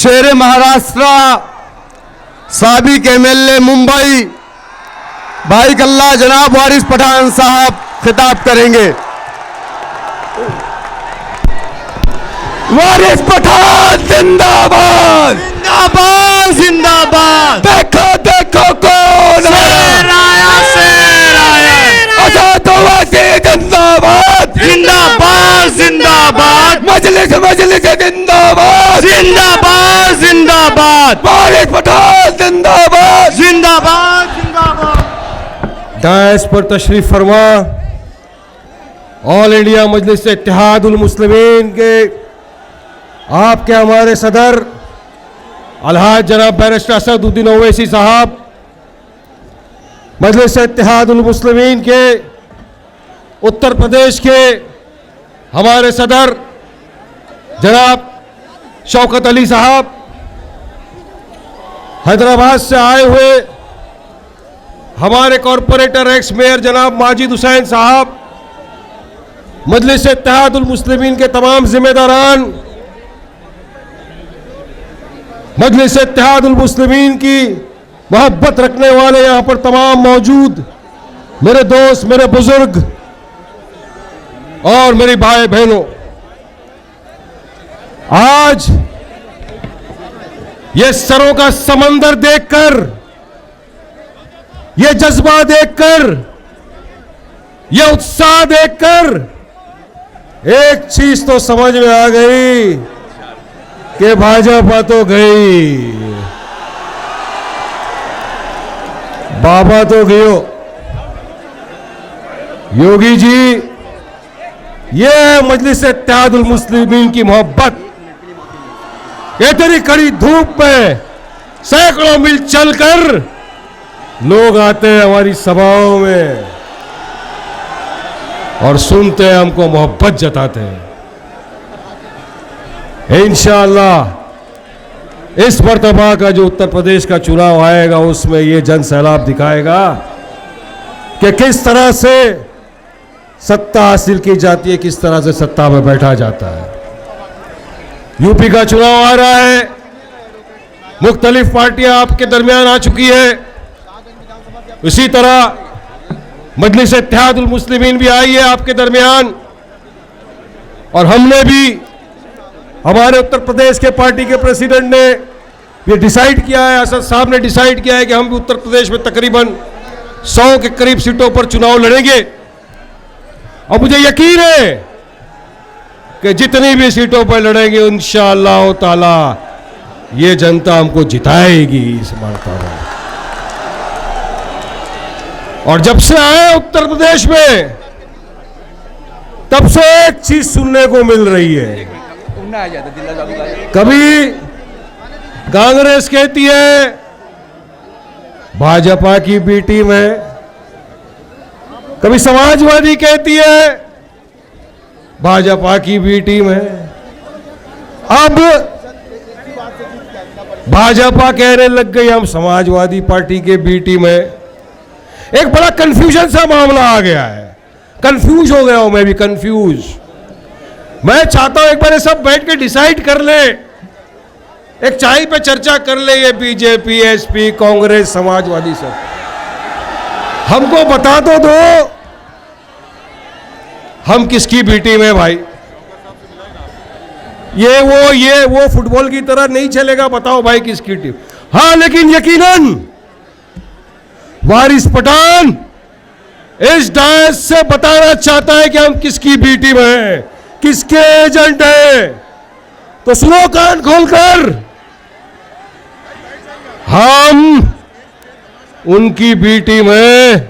शेर महाराष्ट्र साबिक एमएलए मुंबई भाई कल्ला जनाब वारिस पठान साहब खिताब करेंगे। वारिस पठान जिंदाबाद जिंदाबाद जिंदाबाद। देखो देखो कौन शेर आया आजादवादी जिंदाबाद जिंदाबाद जिंदाबाद। मजलिस मजलिस जिंदाबाद जिंदाबाद जिंदाबाद। वारिस पठान जिंदाबाद जिंदाबाद जिंदाबाद। डायस पर तशरीफ फरमा ऑल इंडिया मजलिस इत्तेहादुल मुस्लिमीन के आपके हमारे सदर अलहाज जनाब बैरिस्टर असदुद्दीन ओवैसी साहब, मजलिस इत्तेहादुल मुस्लिमीन के उत्तर प्रदेश के हमारे सदर जनाब शौकत अली साहब, हैदराबाद से आए हुए हमारे कॉरपोरेटर एक्स मेयर जनाब माजिद हुसैन साहब, मजलिस इत्तेहादुल मुस्लिमीन के तमाम जिम्मेदारान, मजलिस इत्तेहादुल मुस्लिमीन की मोहब्बत रखने वाले यहां पर तमाम मौजूद मेरे दोस्त, मेरे बुजुर्ग और मेरी भाई बहनों, आज ये सरों का समंदर देखकर, ये जज्बा देखकर, ये उत्साह देखकर एक चीज तो समझ में आ गई कि भाजपा तो गई, बाबा तो गयो। योगी जी, ये मजलिस इत्तेहादुल मुस्लिमीन की मोहब्बत। इतनी कड़ी धूप में सैकड़ों मील चलकर लोग आते हैं हमारी सभाओं में और सुनते हैं, हमको मोहब्बत जताते हैं। इंशाअल्लाह इस मर्तबा का जो उत्तर प्रदेश का चुनाव आएगा उसमें ये जन सैलाब दिखाएगा कि किस तरह से सत्ता हासिल की जाती है, किस तरह से सत्ता में बैठा जाता है। यूपी का चुनाव आ रहा है, मुख्तलिफ पार्टियां आपके दरमियान आ चुकी है, इसी तरह मजलिस इत्तेहादुल मुस्लिमीन भी आई है आपके दरमियान। और हमने भी, हमारे उत्तर प्रदेश के पार्टी के प्रेसिडेंट ने ये डिसाइड किया है, असद साहब ने डिसाइड किया है कि हम भी उत्तर प्रदेश में तकरीबन 100 के करीब सीटों पर चुनाव लड़ेंगे। और मुझे यकीन है कि जितनी भी सीटों पर लड़ेंगे इंशाअल्लाह ताला ये जनता हमको जिताएगी इस मर्तबा। और जब से आए उत्तर प्रदेश में तब से एक चीज सुनने को मिल रही है, कभी कांग्रेस कहती है भाजपा की बी टीम है, कभी समाजवादी कहती है भाजपा की बी टीम है, अब भाजपा कहने लग गई हम समाजवादी पार्टी के बी टीम है। एक बड़ा कंफ्यूजन सा मामला आ गया है, कंफ्यूज हो गया हूं मैं भी, कंफ्यूज। मैं चाहता हूं एक बार ये सब बैठ के डिसाइड कर ले, एक चाय पे चर्चा कर ले, ये बीजेपी, एसपी, कांग्रेस, समाजवादी सब हमको बता तो दो हम किसकी बी टीम है भाई। ये वो फुटबॉल की तरह नहीं चलेगा, बताओ भाई किसकी टीम। हाँ, लेकिन यकीनन वारिस पठान इस डायस से बताना चाहता है कि हम किसकी बी टीम है, किसके एजेंट है। तो सुनो कान खोलकर, हम उनकी बी टीम है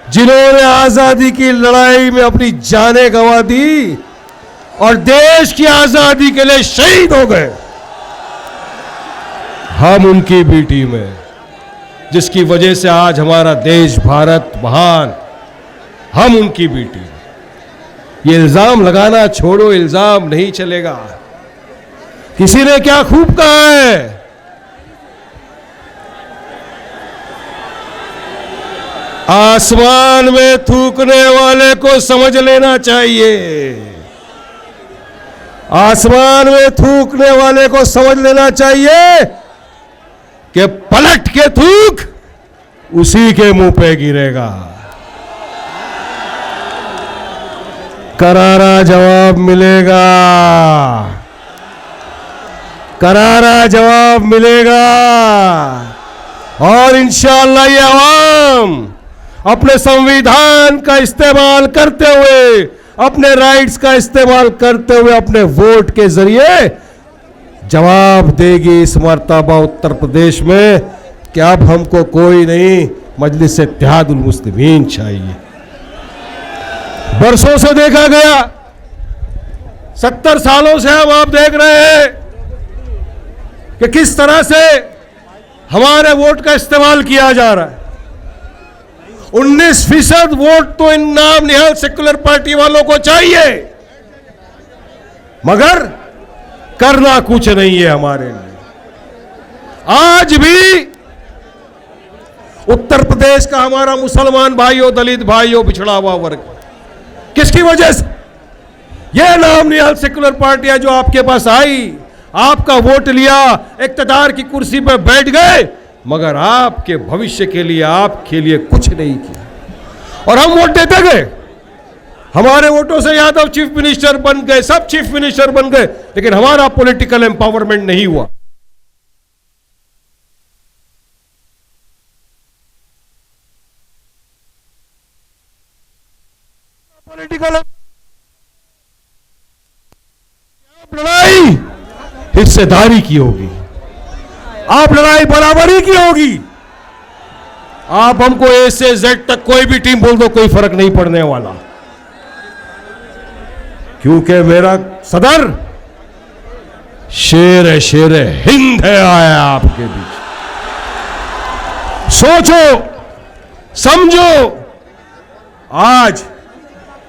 जिन्होंने आजादी की लड़ाई में अपनी जानें गंवा दी और देश की आजादी के लिए शहीद हो गए। हम उनकी बी टीम है जिसकी वजह से आज हमारा देश भारत महान, हम उनकी बी टीम। ये इल्जाम लगाना छोड़ो, इल्जाम नहीं चलेगा। किसी ने क्या खूब कहा है, आसमान में थूकने वाले को समझ लेना चाहिए आसमान में थूकने वाले को समझ लेना चाहिए कि पलट के थूक उसी के मुंह पे गिरेगा। करारा जवाब मिलेगा, करारा जवाब मिलेगा। और इंशाअल्लाह ये अवाम अपने संविधान का इस्तेमाल करते हुए, अपने राइट्स का इस्तेमाल करते हुए, अपने वोट के जरिए जवाब देगी इस मर्तबा उत्तर प्रदेश में कि अब हमको कोई नहीं, मजलिस इत्तेहादुल मुस्लिमीन चाहिए। बरसों से देखा गया, 70 सालों से हम आप देख रहे हैं कि किस तरह से हमारे वोट का इस्तेमाल किया जा रहा है। 19% वोट तो इन नाम निहाल सेक्युलर पार्टी वालों को चाहिए, मगर करना कुछ नहीं है हमारे लिए। आज भी उत्तर प्रदेश का हमारा मुसलमान भाइयों, दलित भाइयों, पिछड़ा हुआ वर्ग किसकी वजह से यह नाम निहाल सेक्युलर पार्टियां जो आपके पास आई, आपका वोट लिया, इक्तदार की कुर्सी पर बैठ गए, मगर आपके भविष्य के लिए, आपके लिए कुछ नहीं किया। और हम वोट देते गए, हमारे वोटों से यादव चीफ मिनिस्टर बन गए, सब चीफ मिनिस्टर बन गए, लेकिन हमारा पॉलिटिकल एम्पावरमेंट नहीं हुआ। पॉलिटिकल लड़ाई हिस्सेदारी की होगी, आप लड़ाई बराबरी की होगी। आप हमको ए से जेड तक कोई भी टीम बोल दो, कोई फर्क नहीं पड़ने वाला, क्योंकि मेरा सदर शेर है, शेर हिंद है आया आपके बीच। सोचो, समझो, आज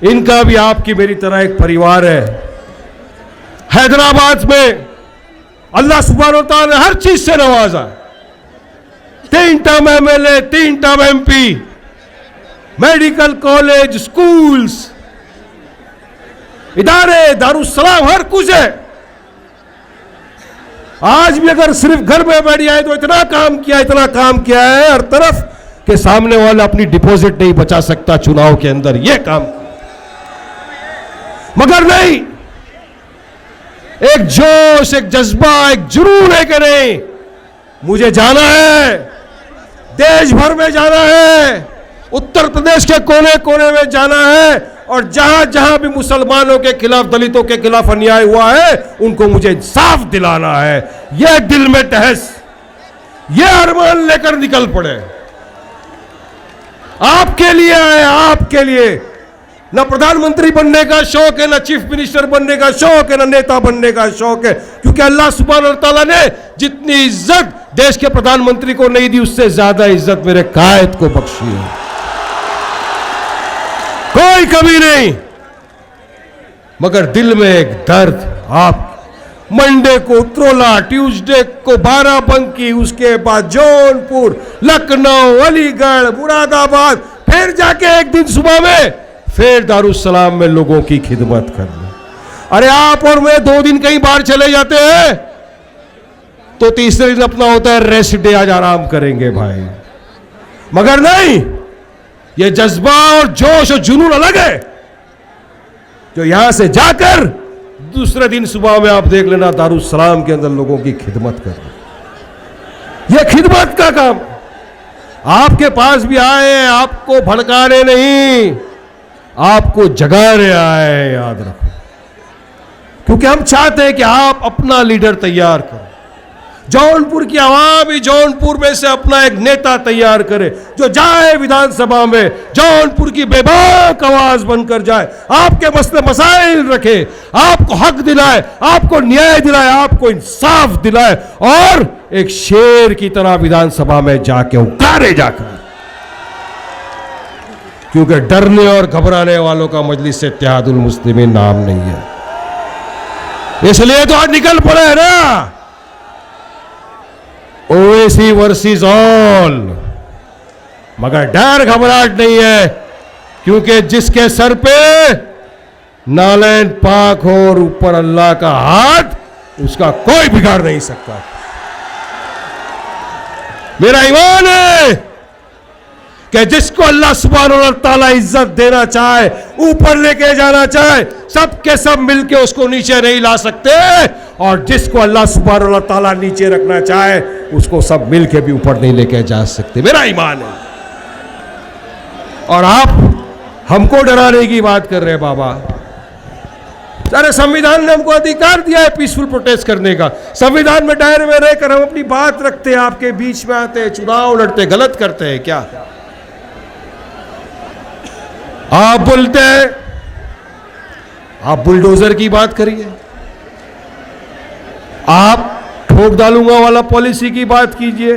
इनका भी आपकी मेरी तरह एक परिवार है। हैदराबाद में अल्लाह सुब्हान व तआला ने हर चीज से नवाजा, 3 term MLA, 3 term MP, medical college, schools, इदारे, दारुस्सलाम, हर कुछ है। आज भी अगर सिर्फ घर में बैठ जाए तो इतना काम किया, इतना काम किया है हर तरफ कि सामने वाला अपनी डिपॉजिट नहीं बचा सकता चुनाव के अंदर, यह काम। मगर नहीं, एक जोश, एक जज्बा, एक जुनून है कि नहीं, मुझे जाना है, देश भर में जाना है, उत्तर प्रदेश के कोने कोने में जाना है, और जहां जहां भी मुसलमानों के खिलाफ, दलितों के खिलाफ अन्याय हुआ है, उनको मुझे इंसाफ दिलाना है। यह दिल में तहस, यह अरमान लेकर निकल पड़े। आपके लिए आए, आपके लिए। ना प्रधानमंत्री बनने का शौक है, ना चीफ मिनिस्टर बनने का शौक है, ना नेता बनने का शौक है, क्योंकि अल्लाह सुब्हान व तआला ने जितनी इज्जत देश के प्रधानमंत्री को नहीं दी, उससे ज्यादा इज्जत मेरे कायद को बख्शी है। कोई कमी नहीं, मगर दिल में एक दर्द। आप मंडे को उत्रोला, ट्यूसडे को बाराबंकी, उसके बाद जौनपुर, लखनऊ, अलीगढ़, मुरादाबाद, फिर जाके एक दिन सुबह में फिर दारुस्सलाम में लोगों की खिदमत करना। अरे आप और मैं 2 दिन कहीं बाहर चले जाते हैं तो तीसरे दिन अपना होता है रेस्ट डे, आज आराम करेंगे भाई। मगर नहीं, ये जज्बा और जोश और जुनून अलग है, जो यहां से जाकर दूसरे दिन सुबह में आप देख लेना दारुस्सलाम के अंदर लोगों की खिदमत करना। यह खिदमत का काम। आपके पास भी आए, आपको भड़काने नहीं, आपको जगाने आए, याद रखो, क्योंकि हम चाहते हैं कि आप अपना लीडर तैयार करें। जौनपुर की आवाम ही जौनपुर में से अपना एक नेता तैयार करे, जो जाए विधानसभा में जौनपुर की बेबाक आवाज बनकर जाए, आपके मसले मसाइल रखे, आपको हक दिलाए, आपको न्याय दिलाए, आपको इंसाफ दिलाए, और एक शेर की तरह विधानसभा में जाके उकारे जाकर। क्योंकि डरने और घबराने वालों का मजलिस इत्तेहादुल मुस्लिमीन नाम नहीं है, इसलिए तो आज निकल पड़े है ना। ओवैसी वर्सेस ऑल, मगर डर घबराहट नहीं है, क्योंकि जिसके सर पे नालैन पाक हो और ऊपर अल्लाह का हाथ, उसका कोई बिगाड़ नहीं सकता। मेरा ईमान है कि जिसको अल्लाह सुब्हानहू व तआला इज्जत देना चाहे, ऊपर लेके जाना चाहे, सब के सब मिलके उसको नीचे नहीं ला सकते, और जिसको अल्लाह सुब्हानहू व तआला नीचे रखना चाहे, उसको सब मिलके भी ऊपर नहीं लेके जा सकते। मेरा ईमान है। और आप हमको डराने की बात कर रहे हैं बाबा। अरे संविधान ने हमको अधिकार दिया है पीसफुल प्रोटेस्ट करने का। संविधान में दायरे में रहकर हम अपनी बात रखते हैं, आपके बीच में आते हैं, चुनाव लड़ते, गलत करते हैं क्या? आप बोलते हैं, आप बुलडोजर की बात करिए, आप ठोक डालूंगा वाला पॉलिसी की बात कीजिए।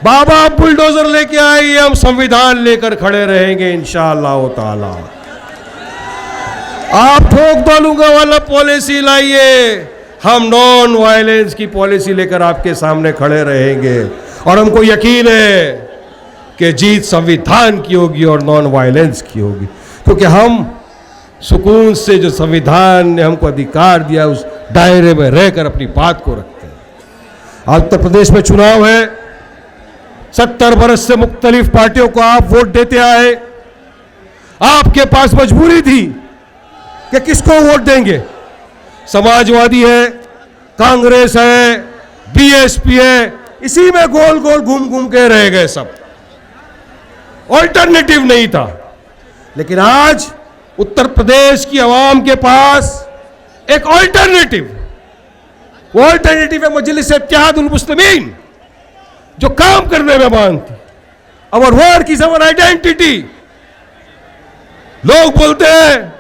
बाबा आप बुलडोजर लेके आइए, हम संविधान लेकर खड़े रहेंगे इंशाअल्लाह ताला। आप ठोक डालूंगा वाला पॉलिसी लाइए, हम नॉन वायलेंस की पॉलिसी लेकर आपके सामने खड़े रहेंगे। और हमको यकीन है कि जीत संविधान की होगी और नॉन वायलेंस की होगी, क्योंकि हम सुकून से जो संविधान ने हमको अधिकार दिया उस दायरे में रहकर अपनी बात को रखते हैं। आज उत्तर प्रदेश में चुनाव है, 70 बरस से मुख्तलिफ पार्टियों को आप वोट देते आए। आपके पास मजबूरी थी कि किसको वोट देंगे। समाजवादी है, कांग्रेस है, बीएसपी है, इसी में गोल गोल घूम घूम के रह गए सब। ऑल्टरनेटिव नहीं था। लेकिन आज उत्तर प्रदेश की आवाम के पास एक ऑल्टरनेटिव, वो ऑल्टरनेटिव है मजलिस इत्तेहादुल मुस्लिमीन, जो काम करने में मानती। Our work is our identity. लोग बोलते हैं,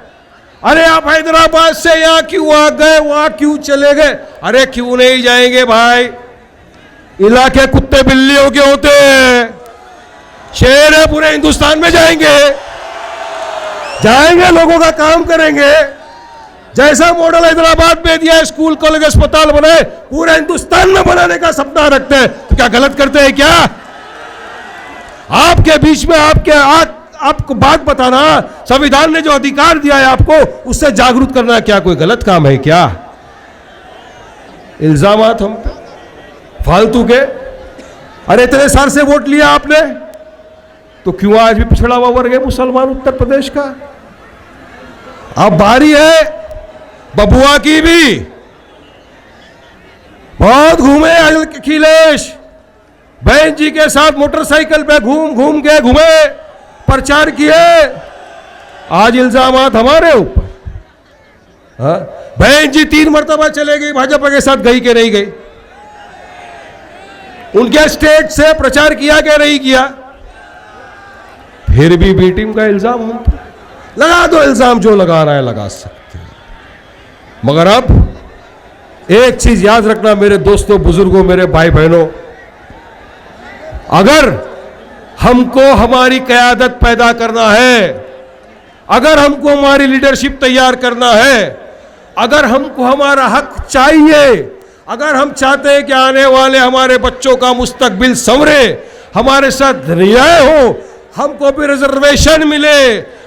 अरे आप हैदराबाद से यहां क्यों आ गए, वहां क्यों चले गए? अरे क्यों नहीं जाएंगे भाई, इलाके कुत्ते बिल्लियों के होते हैं, शेर है, पूरे हिंदुस्तान में जाएंगे, जाएंगे, लोगों का काम करेंगे। जैसा मॉडल हैदराबाद में दिया, स्कूल कॉलेज अस्पताल बनाए, पूरे हिंदुस्तान में बनाने का सपना रखते हैं, तो क्या गलत करते हैं क्या? आपके बीच में आपको बात बताना, संविधान ने जो अधिकार दिया है आपको, उससे जागरूक करना क्या कोई गलत काम है क्या? इल्जामात हम पे फालतू के। अरे इतने साल से वोट लिया आपने, तो क्यों आज भी पिछड़ा हुआ वर्ग है मुसलमान उत्तर प्रदेश का? अब बारी है बबुआ की भी। बहुत घूमे अखिलेश, बहन जी के साथ मोटरसाइकिल पे घूम घूम के घूमे, प्रचार किए। आज इल्जामात हमारे ऊपर। बहन जी 3 मरतबा चले गई, भाजपा के साथ गई कि नहीं गई? उनके स्टेट से प्रचार किया कि नहीं किया? फिर भी बी टीम का इल्जाम हम पर। लगा दो इल्जाम, जो लगाना है लगा सकते हैं। मगर अब एक चीज याद रखना मेरे दोस्तों, बुजुर्गों, मेरे भाई बहनों, अगर हमको हमारी क़यादत पैदा करना है, अगर हमको हमारी लीडरशिप तैयार करना है, अगर हमको हमारा हक चाहिए, अगर हम चाहते हैं कि आने वाले हमारे बच्चों का मुस्तकबिल संवरे, हमारे साथ न्याय हो, हमको भी रिजर्वेशन मिले,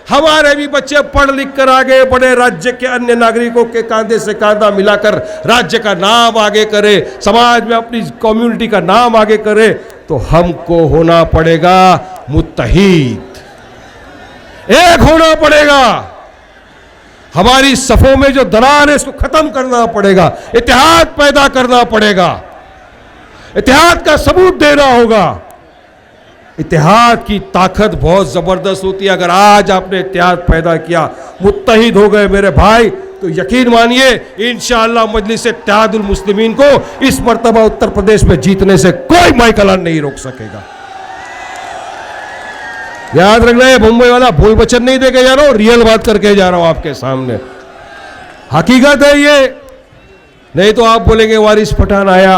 हमारे भी बच्चे पढ़ लिख कर आगे बढ़े, राज्य के अन्य नागरिकों के कांधे से कांधा मिलाकर राज्य का नाम आगे करे, समाज में अपनी कम्युनिटी का नाम आगे करे, तो हमको होना पड़ेगा मुत्तहीद, एक होना पड़ेगा। हमारी सफों में जो दरार है इसको खत्म करना पड़ेगा, इत्तेहाद पैदा करना पड़ेगा, इत्तेहाद का सबूत देना होगा। इत्तेहाद की ताकत बहुत जबरदस्त होती है। अगर आज आपने इत्तेहाद पैदा किया, मुत्तहिद हो गए मेरे भाई, तो यकीन मानिए इंशाअल्लाह मजलिस इत्तेहादुल मुस्लिमीन को इस मर्तबा उत्तर प्रदेश में जीतने से कोई माइकलान नहीं रोक सकेगा। याद रखना, है मुंबई वाला बोल वचन नहीं देके जा रहा हूं, रियल बात करके जा रहा हूं आपके सामने, हकीकत है ये। नहीं तो आप बोलेंगे वारिस पठान आया,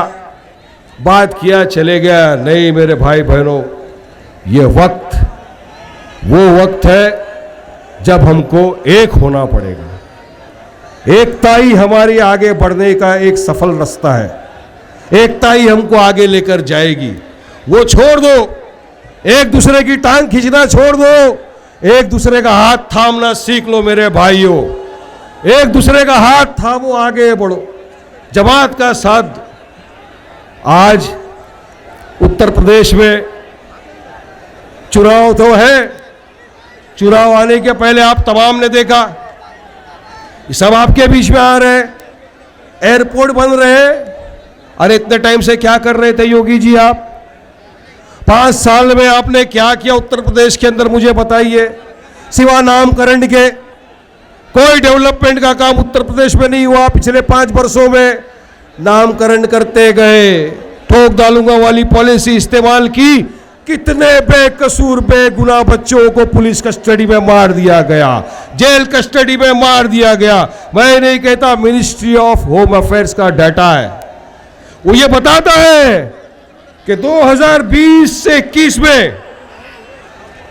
बात किया, चले गया। नहीं मेरे भाई बहनों, ये वक्त वो वक्त है जब हमको एक होना पड़ेगा। एकता ही हमारी आगे बढ़ने का एक सफल रास्ता है। एकता ही हमको आगे लेकर जाएगी। वो छोड़ दो, एक दूसरे की टांग खींचना छोड़ दो, एक दूसरे का हाथ थामना सीख लो मेरे भाइयों। एक दूसरे का हाथ थामो, आगे बढ़ो, जमात का साथ। आज उत्तर प्रदेश में चुनाव तो है, चुनाव आने के पहले आप तमाम ने देखा, ये सब आपके बीच में आ रहे हैं, एयरपोर्ट बन रहे हैं। अरे इतने टाइम से क्या कर रहे थे योगी जी आप? 5 साल में आपने क्या किया उत्तर प्रदेश के अंदर, मुझे बताइए। सिवा नामकरण के कोई डेवलपमेंट का काम उत्तर प्रदेश में नहीं हुआ पिछले 5 वर्षों में। नामकरण करते गए, ठोक डालूंगा वाली पॉलिसी इस्तेमाल की, कितने बेकसूर बेगुनाह बच्चों को पुलिस कस्टडी में मार दिया गया, जेल कस्टडी में मार दिया गया। मैं नहीं कहता, मिनिस्ट्री ऑफ होम अफेयर्स का डाटा है, वो ये बताता है कि 2020 से 21 में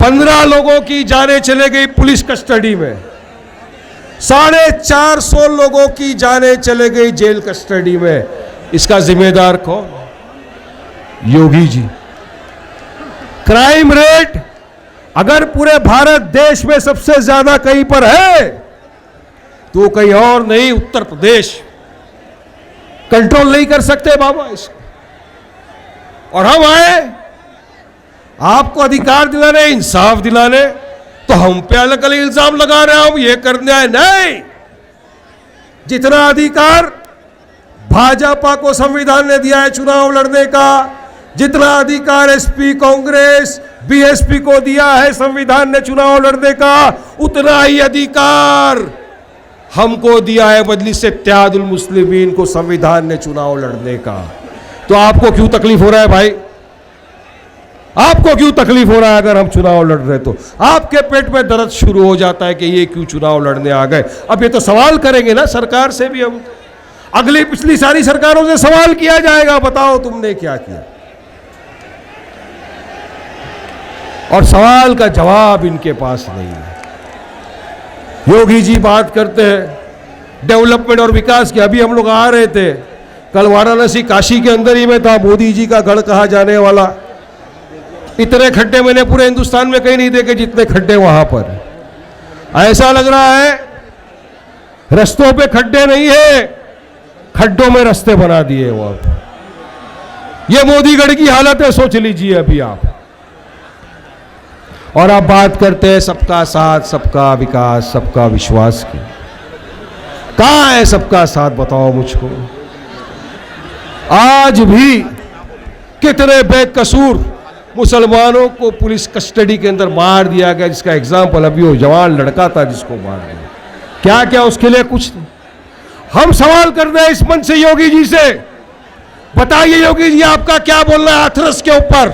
15 लोगों की जानें चले गई पुलिस कस्टडी में, 450 लोगों की जानें चले गई जेल कस्टडी में। इसका जिम्मेदार कौन? योगी जी। क्राइम रेट अगर पूरे भारत देश में सबसे ज्यादा कहीं पर है तो कहीं और नहीं, उत्तर प्रदेश। कंट्रोल नहीं कर सकते बाबा इसको। और हम आए आपको अधिकार दिलाने, इंसाफ दिलाने, तो हम पे अलग अलग इल्जाम लगा रहे हैं, हम ये करने आए। नहीं, जितना अधिकार भाजपा को संविधान ने दिया है चुनाव लड़ने का, जितना अधिकार एसपी कांग्रेस बीएसपी को दिया है संविधान ने चुनाव लड़ने का, उतना ही अधिकार हमको दिया है मजलिस इत्तेहादुल मुस्लिमीन को संविधान ने चुनाव लड़ने का। तो आपको क्यों तकलीफ हो रहा है भाई? आपको क्यों तकलीफ हो रहा है? अगर हम चुनाव लड़ रहे तो आपके पेट में दर्द शुरू हो जाता है कि ये क्यों चुनाव लड़ने आ गए। अब ये तो सवाल करेंगे ना सरकार से भी, हम अगली पिछली सारी सरकारों से सवाल किया जाएगा, बताओ तुमने क्या किया। और सवाल का जवाब इनके पास नहीं है। योगी जी बात करते हैं डेवलपमेंट और विकास की। अभी हम लोग आ रहे थे, कल वाराणसी काशी के अंदर ही में था मोदी जी का गढ़ कहा जाने वाला। इतने खड्डे मैंने पूरे हिंदुस्तान में कहीं नहीं देखे जितने खड्डे वहां पर। ऐसा लग रहा है रस्तों पे खड्डे नहीं है, खड्डों में रास्ते बना दिए वहां पर। ये मोदीगढ़ की हालत है, सोच लीजिए अभी आप। और आप बात करते हैं सबका साथ, सबका विकास, सबका विश्वास की। कहां है सबका साथ बताओ मुझको। आज भी कितने बेकसूर मुसलमानों को पुलिस कस्टडी के अंदर मार दिया गया, जिसका एग्जाम्पल अभी वो जवान लड़का था जिसको मार दिया। क्या क्या उसके लिए कुछ नहीं। हम सवाल कर रहे हैं इस मंच से योगी जी से, बताइए योगी जी आपका क्या बोलना है हाथरस के ऊपर।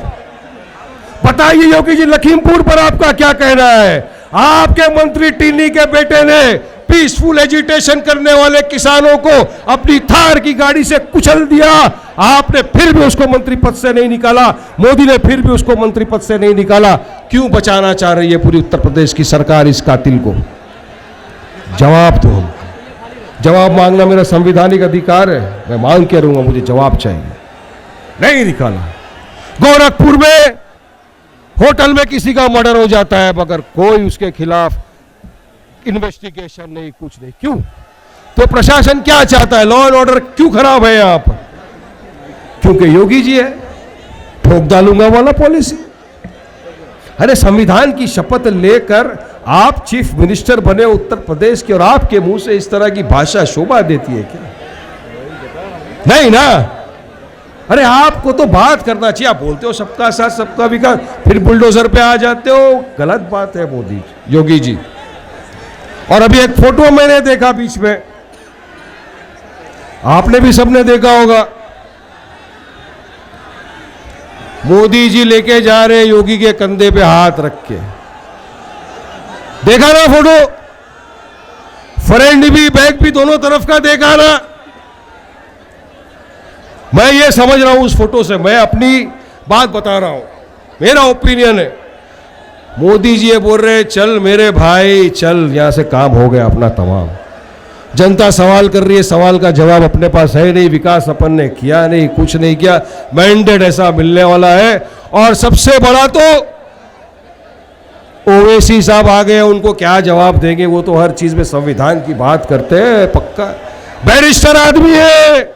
बताइए योगी जी लखीमपुर पर आपका क्या कहना है। आपके मंत्री टिन्नी के बेटे ने पीसफुल एजिटेशन करने वाले किसानों को अपनी थार की गाड़ी से कुचल दिया, आपने फिर भी उसको मंत्री पद से नहीं निकाला, मोदी ने फिर भी उसको मंत्री पद से नहीं निकाला। क्यों बचाना चाह रही है पूरी उत्तर प्रदेश की सरकार इस कातिल को? जवाब दो। जवाब मांगना मेरा संवैधानिक अधिकार है, मैं मांग के रहूंगा, मुझे जवाब चाहिए। नहीं निकाला। गोरखपुर में होटल में किसी का मर्डर हो जाता है मगर कोई उसके खिलाफ इन्वेस्टिगेशन नहीं, कुछ नहीं। क्यों? तो प्रशासन क्या चाहता है? लॉ एंड ऑर्डर क्यों खराब है यहां पर? क्योंकि योगी जी है, ठोक डालूंगा वाला पॉलिसी। अरे संविधान की शपथ लेकर आप चीफ मिनिस्टर बने उत्तर प्रदेश के, और आपके मुंह से इस तरह की भाषा शोभा देती है क्या? नहीं ना। अरे आपको तो बात करना चाहिए। आप बोलते हो सबका साथ सबका विकास, फिर बुलडोजर पे आ जाते हो। गलत बात है मोदी योगी जी। और अभी एक फोटो मैंने देखा बीच में, आपने भी सबने देखा होगा, मोदी जी लेके जा रहे योगी के कंधे पे हाथ रख के। देखा ना फोटो? फ्रेंड भी बैक भी दोनों तरफ का देखा ना? मैं ये समझ रहा हूं उस फोटो से, मैं अपनी बात बता रहा हूं, मेरा ओपिनियन है। मोदी जी ये बोल रहे चल मेरे भाई चल, यहां से काम हो गया अपना तमाम। जनता सवाल कर रही है, सवाल का जवाब अपने पास है नहीं, विकास अपन ने किया नहीं, कुछ नहीं किया, मैंडेट ऐसा मिलने वाला है। और सबसे बड़ा तो ओवैसी साहब आ गए, उनको क्या जवाब देंगे? वो तो हर चीज में संविधान की बात करते हैं, पक्का बैरिस्टर आदमी है,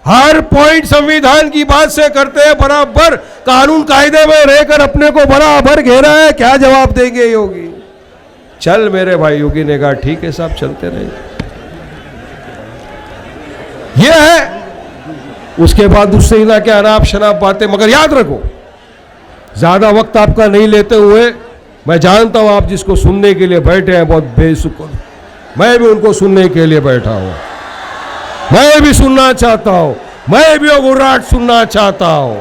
हर पॉइंट संविधान की बात से करते हैं, बराबर कानून कायदे में रहकर अपने को बराबर घेरा है, क्या जवाब देंगे योगी? चल मेरे भाई, योगी ने कहा ठीक है साहब, चलते रहे। ये है। उसके बाद दूसरे हिला के अनाप शनाप बातें, मगर याद रखो, ज्यादा वक्त आपका नहीं लेते हुए, मैं जानता हूं आप जिसको सुनने के लिए बैठे हैं बहुत बेसुकून, मैं भी उनको सुनने के लिए बैठा हूं, मैं भी सुनना चाहता हूं, मैं भी गुर्राट सुनना चाहता हूं,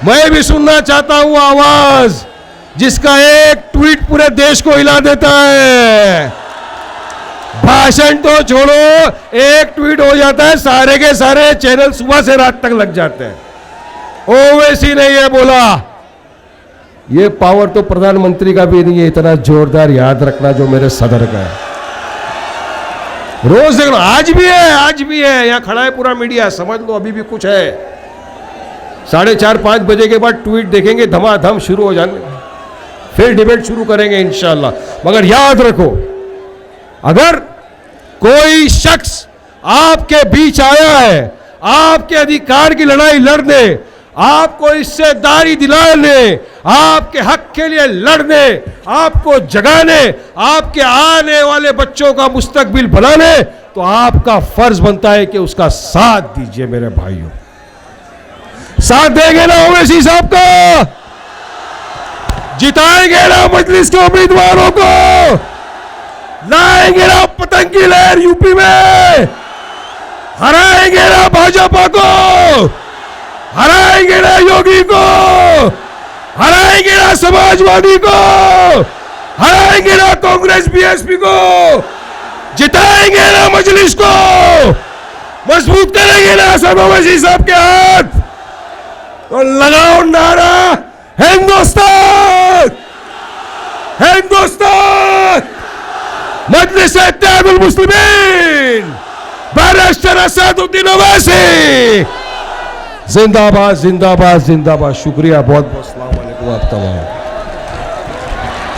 मैं भी सुनना चाहता हूं आवाज जिसका एक ट्वीट पूरे देश को हिला देता है। भाषण तो छोड़ो, एक ट्वीट हो जाता है, सारे के सारे चैनल सुबह से रात तक लग जाते हैं। ओवैसी ने यह बोला, ये पावर तो प्रधानमंत्री का भी नहीं है इतना जोरदार, याद रखना, जो मेरे सदर का है। रोज देखो, आज भी है, आज भी है, यहां खड़ा है पूरा मीडिया, समझ लो अभी भी कुछ है। 4:30-5 बजे के बाद ट्वीट देखेंगे, धमाधम शुरू हो जाने, फिर डिबेट शुरू करेंगे इंशाल्लाह। मगर याद रखो, अगर कोई शख्स आपके बीच आया है, आपके अधिकार की लड़ाई लड़ने, आपको हिस्सेदारी दिलाने, आपके हक के लिए लड़ने, आपको जगाने, आपके आने वाले बच्चों का मुस्तकबिल बनाने, तो आपका फर्ज बनता है कि उसका साथ दीजिए मेरे भाइयों। साथ देंगे ना ओवैसी साहब को? जिताएंगे ना मजलिस के उम्मीदवारों को? लाएंगे ना पतंग की लहर यूपी में? हराएंगे ना भाजपा को? हराएंगे ना योगी को? हराएंगे ना समाजवादी को? हराएंगे ना कांग्रेस बीएसपी को? जिताएंगे ना मजलिस को? मजबूत करेंगे ना सब ओवैसी साहब के हाथ? तो लगाओ नारा, हिंदुस्तान, हिंदुस्तान, मजलिस इत्तेहादुल मुस्लिमीन, बैरिस्टर असदुद्दीन ओवैसी, जिंदाबाद जिंदाबाद जिंदाबाद। शुक्रिया, बहुत बहुत अस्सलाम वालेकुम आप तमाम।